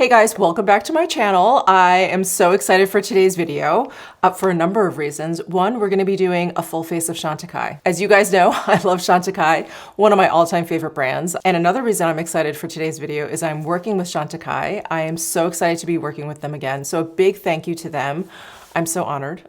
Hey guys, welcome back to my channel. I am so excited for today's video for a number of reasons. One, we're gonna be doing a full face of Chantecaille. As you guys know, I love Chantecaille, one of my all-time favorite brands. And another reason I'm excited for today's video is I'm working with Chantecaille. I am so excited to be working with them again. So a big thank you to them. I'm so honored,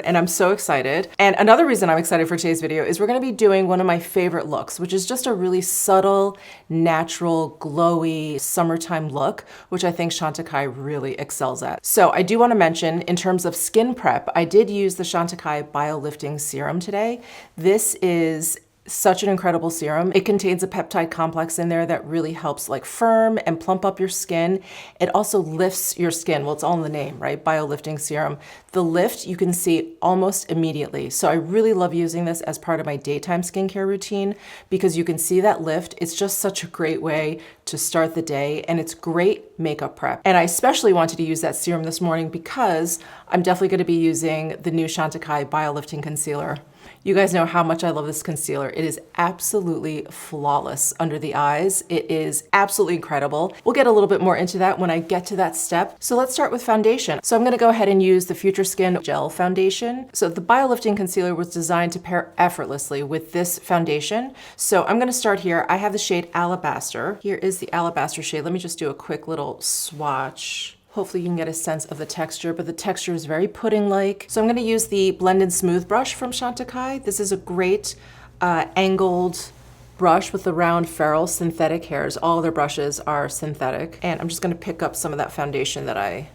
and I'm so excited. And another reason I'm excited for today's video is we're gonna be doing one of my favorite looks, which is just a really subtle, natural, glowy, summertime look, which I think Chantecaille really excels at. So I do wanna mention, in terms of skin prep, I did use the Chantecaille Bio Lifting Serum today. This is such an incredible serum. It contains a peptide complex in there that really helps like firm and plump up your skin. It also lifts your skin. Well, it's all in the name, right? Bio Lifting Serum. The lift you can see almost immediately. So I really love using this as part of my daytime skincare routine because you can see that lift. It's just such a great way to start the day, and it's great makeup prep. And I especially wanted to use that serum this morning because I'm definitely going to be using the new Chantecaille Bio Lifting Concealer. You guys know how much I love this concealer. It is absolutely flawless under the eyes. It is absolutely incredible. We'll get a little bit more into that when I get to that step. So let's start with foundation. So I'm gonna go ahead and use the Future Skin Gel Foundation. So the Bio Lifting Concealer was designed to pair effortlessly with this foundation. So I'm gonna start here. I have the shade Alabaster. Here is the Alabaster shade. Let me just do a quick little swatch. Hopefully you can get a sense of the texture, but the texture is very pudding-like. So I'm gonna use the Blend and Smooth brush from Chantecaille. This is a great angled brush with the round ferrule synthetic hairs. All their brushes are synthetic. And I'm just gonna pick up some of that foundation that I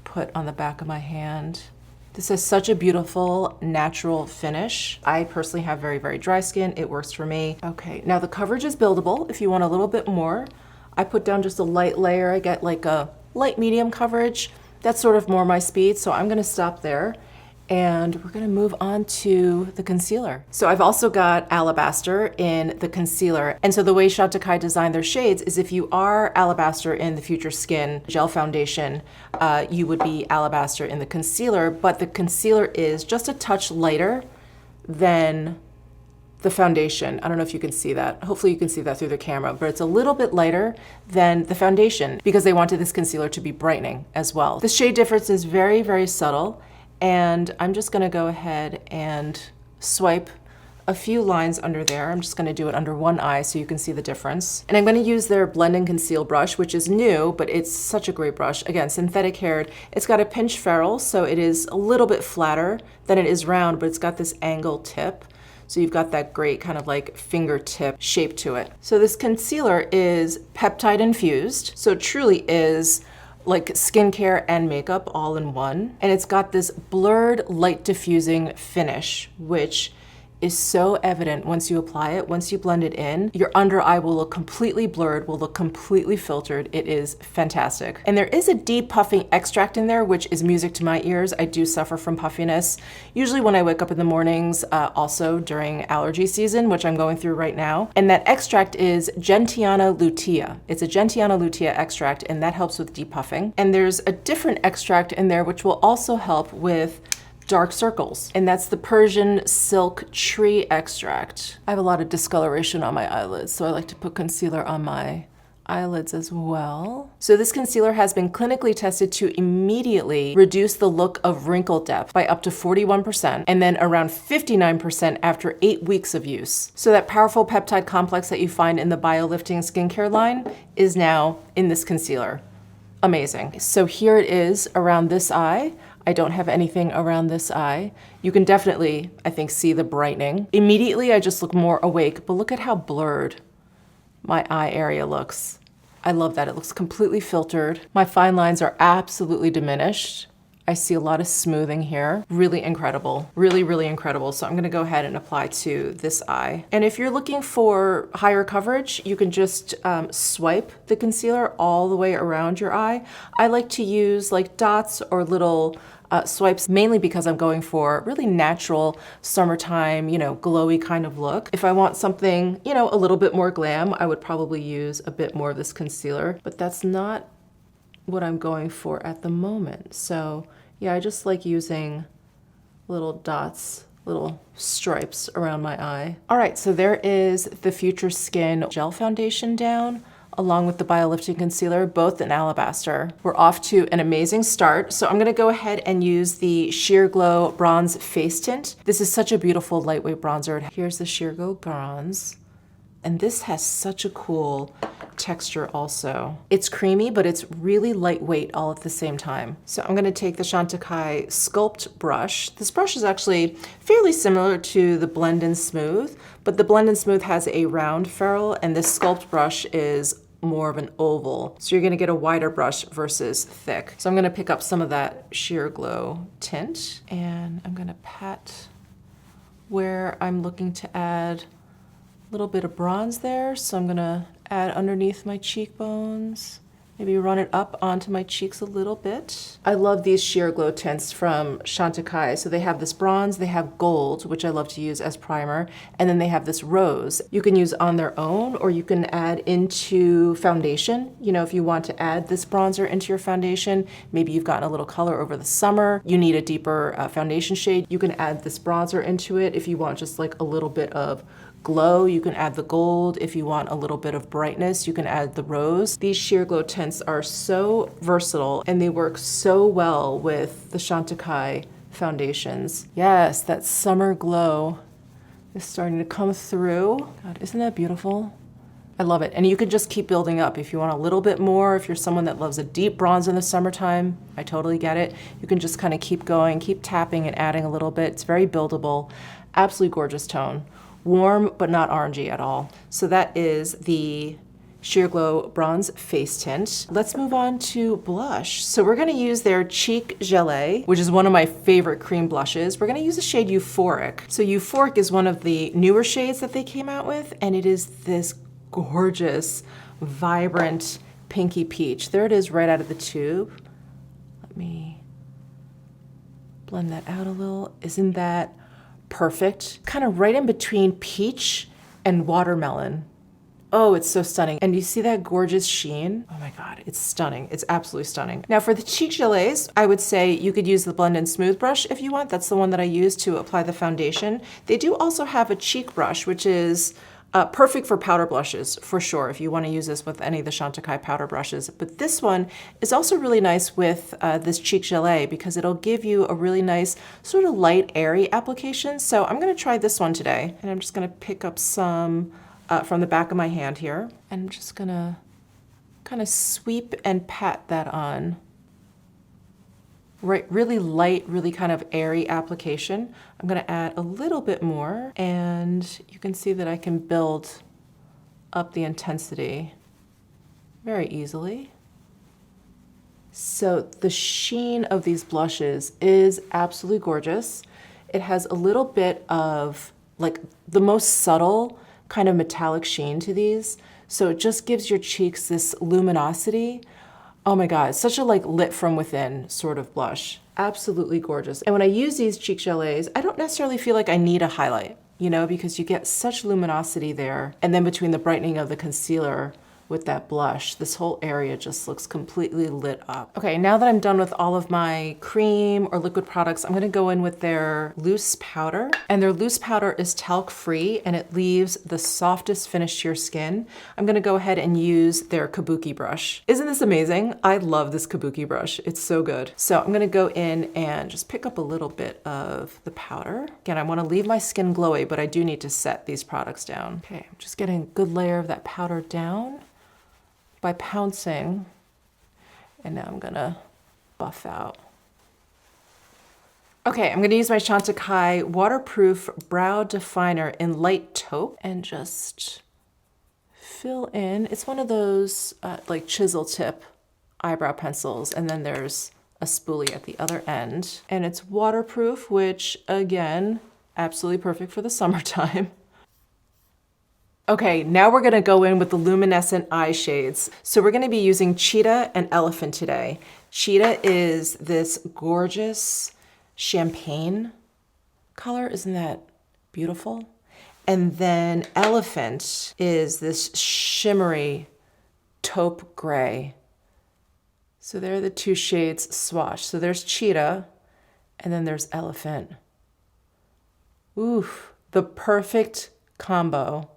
put on the back of my hand. This is such a beautiful, natural finish. I personally have very, very dry skin. It works for me. Okay, now the coverage is buildable. If you want a little bit more, I put down just a light layer. I get like a light medium coverage. That's sort of more my speed, so I'm gonna stop there and we're gonna move on to the concealer. So I've also got Alabaster in the concealer. And so the way Chantecaille designed their shades is if you are Alabaster in the Future Skin Gel Foundation, you would be Alabaster in the concealer, but the concealer is just a touch lighter than the foundation. I don't know if you can see that. Hopefully you can see that through the camera, but it's a little bit lighter than the foundation because they wanted this concealer to be brightening as well. The shade difference is very, very subtle, and I'm just gonna go ahead and swipe a few lines under there. I'm just gonna do it under one eye so you can see the difference. And I'm gonna use their Blend and Conceal brush, which is new, but it's such a great brush. Again, synthetic haired. It's got a pinch ferrule, so it is a little bit flatter than it is round, but it's got this angled tip. So you've got that great kind of like fingertip shape to it. So this concealer is peptide infused. So it truly is like skincare and makeup all in one. And it's got this blurred light diffusing finish, which is so evident once you apply it, once you blend it in. Your under eye will look completely blurred, will look completely filtered. It is fantastic. And there is a deep puffing extract in there, which is music to my ears. I do suffer from puffiness, usually when I wake up in the mornings, also during allergy season, which I'm going through right now. And that extract is Gentiana lutea. It's a Gentiana lutea extract, and that helps with depuffing. And there's a different extract in there, which will also help with dark circles, and that's the Persian silk tree extract. I have a lot of discoloration on my eyelids, so I like to put concealer on my eyelids as well. So this concealer has been clinically tested to immediately reduce the look of wrinkle depth by up to 41%, and then around 59% after 8 weeks of use. So that powerful peptide complex that you find in the Bio Lifting skincare line is now in this concealer. Amazing. So here it is around this eye. I don't have anything around this eye. You can definitely, I think, see the brightening. Immediately, I just look more awake, but look at how blurred my eye area looks. I love that. It looks completely filtered. My fine lines are absolutely diminished. I see a lot of smoothing here. Really incredible. Really, really incredible. So I'm gonna go ahead and apply to this eye. And if you're looking for higher coverage, you can just swipe the concealer all the way around your eye. I like to use like dots or little swipes, mainly because I'm going for really natural summertime, glowy kind of look. If I want something, a little bit more glam, I would probably use a bit more of this concealer, but that's not what I'm going for at the moment. So yeah, I just like using little dots, little stripes around my eye. All right, so there is the Future Skin Gel Foundation down. along with the Lifting Concealer, both in Alabaster. We're off to an amazing start. So I'm gonna go ahead and use the Sheer Glow Bronze Face Tint. This is such a beautiful lightweight bronzer. Here's the Sheer Glow Bronze. And this has such a cool texture also. It's creamy, but it's really lightweight all at the same time. So I'm gonna take the Chantecaille Sculpt brush. This brush is actually fairly similar to the Blend and Smooth, but the Blend and Smooth has a round ferrule and this Sculpt brush is more of an oval. So you're gonna get a wider brush versus thick. So I'm gonna pick up some of that Sheer Glow tint and I'm gonna pat where I'm looking to add a little bit of bronze there, so I'm gonna add underneath my cheekbones, maybe run it up onto my cheeks a little bit. I love these Sheer Glow tints from Chantecaille. So they have this bronze, they have gold, which I love to use as primer, and then they have this rose. You can use on their own, or you can add into foundation. You know, if you want to add this bronzer into your foundation, maybe you've gotten a little color over the summer, you need a deeper foundation shade, you can add this bronzer into it. If you want just like a little bit of glow, you can add the gold. If you want a little bit of brightness, you can add the rose. These Sheer Glow tints are so versatile and they work so well with the Chantecaille foundations. Yes, that summer glow is starting to come through. God, isn't that beautiful? I love it. And you can just keep building up. If you want a little bit more, if you're someone that loves a deep bronze in the summertime, I totally get it. You can just kind of keep going, keep tapping and adding a little bit. It's very buildable. Absolutely gorgeous tone. Warm, but not orangey at all. So that is the Sheer Glow Bronze Face Tint. Let's move on to blush. So we're gonna use their Cheek Gelée, which is one of my favorite cream blushes. We're gonna use the shade Euphoric. So Euphoric is one of the newer shades that they came out with, and it is this gorgeous, vibrant pinky peach. There it is right out of the tube. Let me blend that out a little. Isn't that perfect? Kind of right in between peach and watermelon. Oh, it's so stunning. And you see that gorgeous sheen? Oh my God, it's stunning. It's absolutely stunning. Now for the cheek gelées, I would say you could use the Blend and Smooth brush if you want. That's the one that I use to apply the foundation. They do also have a cheek brush, which is perfect for powder blushes, for sure, if you want to use this with any of the Chantecaille powder brushes. But this one is also really nice with this Cheek Gelée because it'll give you a really nice sort of light, airy application. So I'm going to try this one today. And I'm just going to pick up some from the back of my hand here. And I'm just going to kind of sweep and pat that on. Right, really light, really kind of airy application. I'm gonna add a little bit more and you can see that I can build up the intensity very easily. So the sheen of these blushes is absolutely gorgeous. It has a little bit of like the most subtle kind of metallic sheen to these. So it just gives your cheeks this luminosity. Oh my God, it's such a like lit from within sort of blush. Absolutely gorgeous. And when I use these cheek gelées, I don't necessarily feel like I need a highlight, you know, because you get such luminosity there. And then between the brightening of the concealer with that blush, this whole area just looks completely lit up. Okay, now that I'm done with all of my cream or liquid products, I'm gonna go in with their loose powder. And their loose powder is talc free and it leaves the softest finish to your skin. I'm gonna go ahead and use their Kabuki brush. Isn't this amazing? I love this Kabuki brush. It's so good. So I'm gonna go in and just pick up a little bit of the powder. Again, I wanna leave my skin glowy, but I do need to set these products down. Okay, I'm just getting a good layer of that powder down by pouncing, and now I'm gonna buff out. Okay, I'm gonna use my Chantecaille Waterproof Brow Definer in Light Taupe and just fill in. It's one of those like chisel tip eyebrow pencils, and then there's a spoolie at the other end. And it's waterproof, which again, absolutely perfect for the summertime. Okay, now we're gonna go in with the luminescent eye shades. So we're gonna be using Cheetah and Elephant today. Cheetah is this gorgeous champagne color. Isn't that beautiful? And then Elephant is this shimmery taupe gray. So they're the two shades swatched. So there's Cheetah and then there's Elephant. Oof, the perfect combo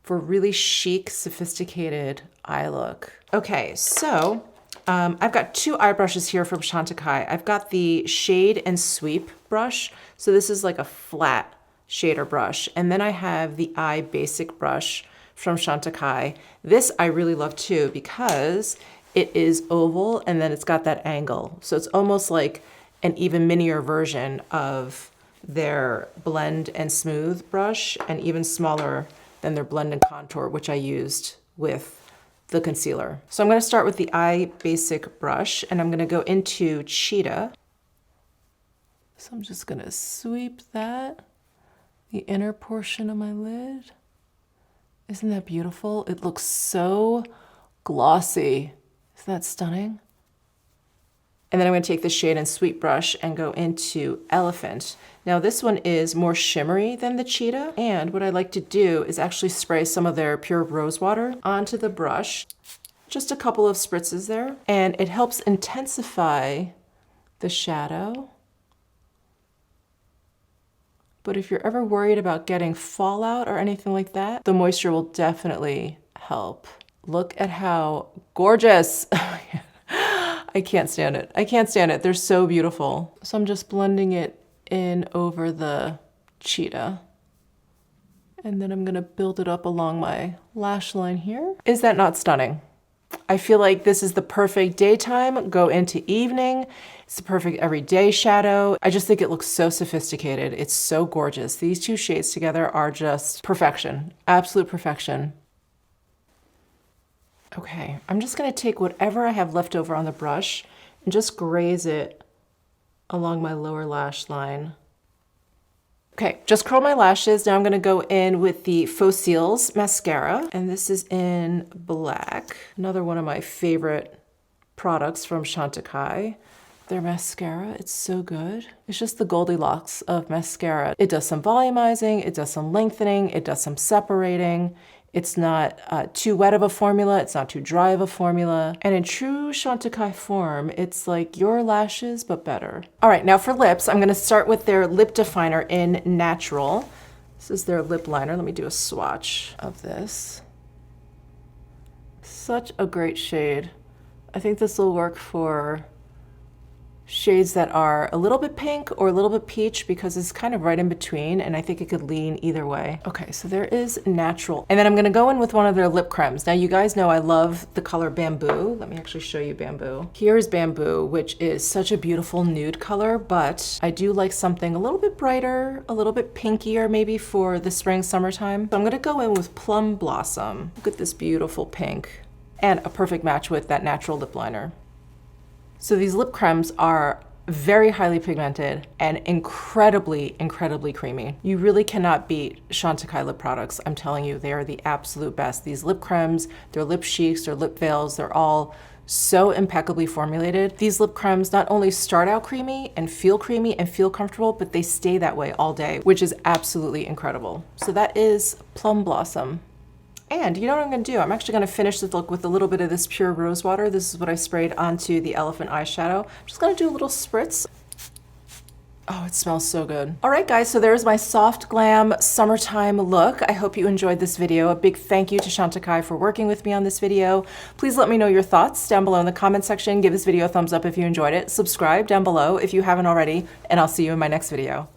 for really chic, sophisticated eye look. Okay, so I've got two eye brushes here from Chantecaille. I've got the Shade and Sweep brush. So this is like a flat shader brush. And then I have the Eye Basic brush from Chantecaille. This I really love too because it is oval and then it's got that angle. So it's almost like an even minier version of their Blend and Smooth brush, and even smaller than their Blend and Contour, which I used with the concealer. So I'm gonna start with the Eye Basic brush, and I'm gonna go into Cheetah. So I'm just gonna sweep that, the inner portion of my lid. Isn't that beautiful? It looks so glossy. Isn't that stunning? And then I'm gonna take the Shade and Sweep brush and go into Elephant. Now this one is more shimmery than the Cheetah. And what I like to do is actually spray some of their pure Rosewater onto the brush. Just a couple of spritzes there. And it helps intensify the shadow. But if you're ever worried about getting fallout or anything like that, the moisture will definitely help. Look at how gorgeous. I can't stand it. I can't stand it. They're so beautiful. So I'm just blending it in over the Cheetah. And then I'm gonna build it up along my lash line here. Is that not stunning? I feel like this is the perfect daytime, go into evening. It's the perfect everyday shadow. I just think it looks so sophisticated. It's so gorgeous. These two shades together are just perfection, absolute perfection. Okay, I'm just gonna take whatever I have left over on the brush and just graze it along my lower lash line. Okay, just curl my lashes. Now I'm gonna go in with the Faux Cils mascara, and this is in black. Another one of my favorite products from Chantecaille. Their mascara, it's so good. It's just the Goldilocks of mascara. It does some volumizing, it does some lengthening, it does some separating. It's not too wet of a formula, it's not too dry of a formula. And in true Chantecaille form, it's like your lashes, but better. All right, now for lips, I'm gonna start with their lip definer in Natural. This is their lip liner. Let me do a swatch of this. Such a great shade. I think this will work for shades that are a little bit pink or a little bit peach because it's kind of right in between, and I think it could lean either way. Okay, so there is Natural. And then I'm gonna go in with one of their lip cremes. Now you guys know I love the color Bamboo. Let me actually show you Bamboo. Here's Bamboo, which is such a beautiful nude color, but I do like something a little bit brighter, a little bit pinkier maybe for the spring, summertime. So I'm gonna go in with Plum Blossom. Look at this beautiful pink, and a perfect match with that Natural lip liner. So these lip cremes are very highly pigmented and incredibly, incredibly creamy. You really cannot beat Chantecaille lip products. I'm telling you, they are the absolute best. These lip cremes, their lip cheeks, their lip veils, they're all so impeccably formulated. These lip cremes not only start out creamy and feel comfortable, but they stay that way all day, which is absolutely incredible. So that is Plum Blossom. And you know what I'm gonna do? I'm actually gonna finish this look with a little bit of this pure Rosewater. This is what I sprayed onto the Elephant eyeshadow. I'm just gonna do a little spritz. Oh, it smells so good. All right, guys, so there's my soft glam summertime look. I hope you enjoyed this video. A big thank you to Chantecaille for working with me on this video. Please let me know your thoughts down below in the comment section. Give this video a thumbs up if you enjoyed it. Subscribe down below if you haven't already, and I'll see you in my next video.